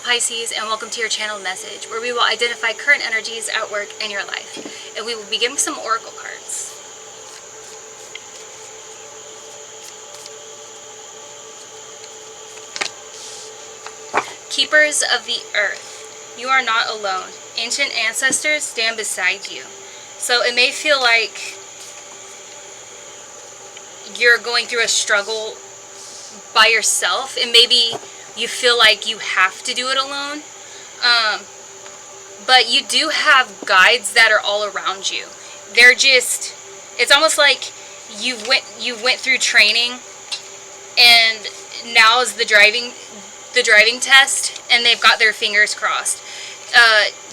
Pisces, and welcome to your channeled message, where we will identify current energies at work in your life. And we will be giving some oracle cards. Keepers of the earth, you are not alone. Ancient ancestors stand beside you. So it may feel like you're going through a struggle by yourself, and maybe you feel like you have to do it alone, but you do have guides that are all around you. They're just, it's almost like you went through training, and now is the driving test, and they've got their fingers crossed.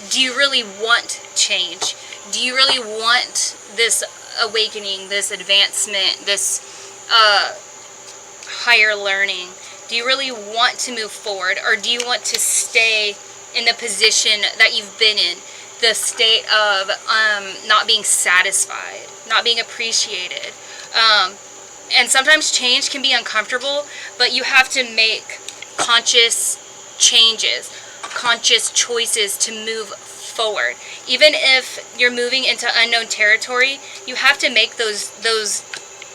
Do you really want change? Do you really want this awakening, this advancement, this higher learning? Do you really want to move forward, or do you want to stay in the position that you've been in, the state of not being satisfied, not being appreciated? And sometimes change can be uncomfortable, but you have to make conscious changes, conscious choices to move forward. Even if you're moving into unknown territory, you have to make those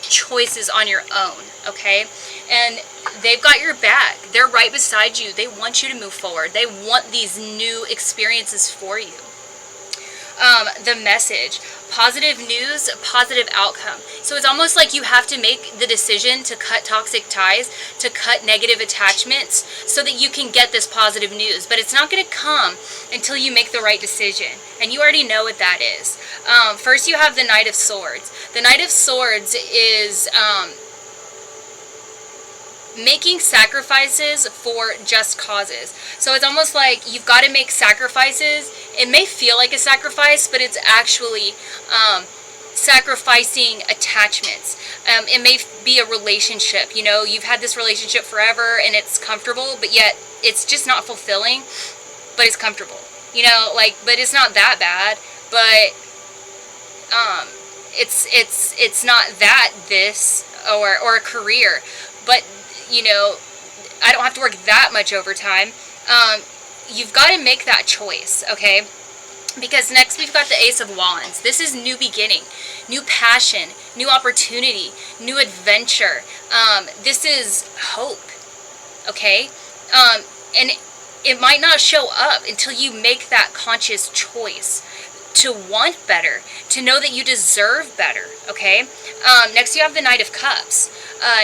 choices on your own, okay? And they've got your back. They're right beside you. They want you to move forward. They want these new experiences for you. The message: positive news, positive outcome. So it's almost like you have to make the decision to cut toxic ties, to cut negative attachments, so that you can get this positive news. But it's not going to come until you make the right decision. And you already know what that is. First, you have the Knight of Swords. The Knight of Swords is making sacrifices for just causes. So it's almost like you've got to make sacrifices. It may feel like a sacrifice, but it's actually sacrificing attachments. It may be a relationship. You know, you've had this relationship forever and it's comfortable, but yet it's just not fulfilling, but it's comfortable. You know, like, but it's not that bad, but it's not that this or a career, but you know, I don't have to work that much overtime. You've got to make that choice, okay? Because next we've got the Ace of Wands. This is new beginning, new passion, new opportunity, new adventure. This is hope, okay? And it might not show up until you make that conscious choice to want better, to know that you deserve better, okay? Next you have the Knight of Cups.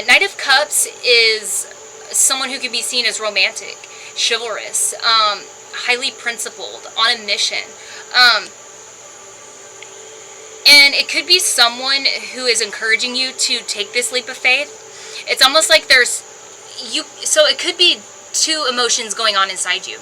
Knight of Cups is someone who can be seen as romantic, chivalrous, highly principled, on a mission. And it could be someone who is encouraging you to take this leap of faith. It's almost like so it could be two emotions going on inside you.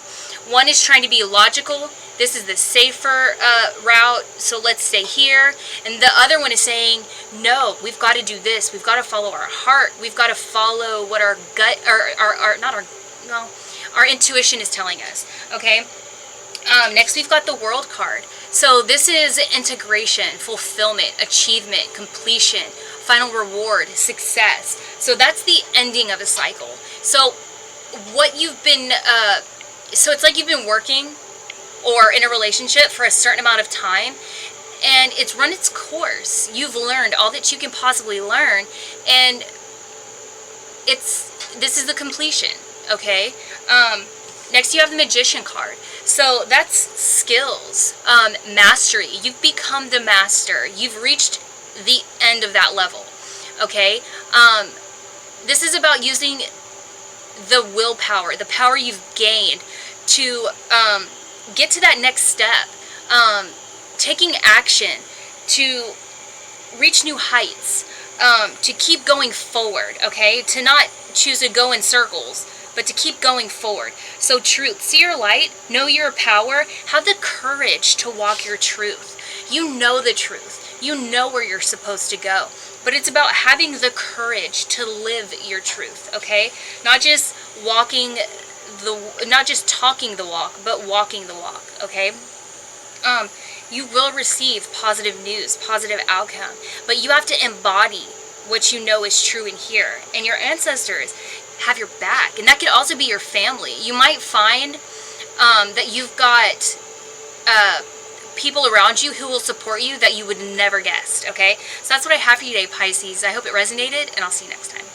One is trying to be logical. This is the safer route, so let's stay here. And the other one is saying, no, we've got to do this. We've got to follow our heart. We've got to follow what our gut, our intuition is telling us, okay? Next, we've got the World card. So this is integration, fulfillment, achievement, completion, final reward, success. So that's the ending of a cycle. So what you've been, so it's like you've been working or in a relationship for a certain amount of time, and it's run its course. You've learned all that you can possibly learn, and this is the completion, okay? Next you have the Magician card. So that's skills, mastery. You've become the master. You've reached the end of that level, okay? This is about using the willpower, the power you've gained to get to that next step, taking action to reach new heights, to keep going forward, okay? To not choose to go in circles, but to keep going forward. So truth, see your light, know your power, have the courage to walk your truth. You know the truth. You know where you're supposed to go. But it's about having the courage to live your truth, okay? Not just not just talking the walk, but walking the walk, okay? You will receive positive news, positive outcome, but you have to embody what you know is true in here. And your ancestors have your back, and that could also be your family. You might find that you've got people around you who will support you that you would never guessed, okay? So that's what I have for you today, Pisces. I hope it resonated, and I'll see you next time.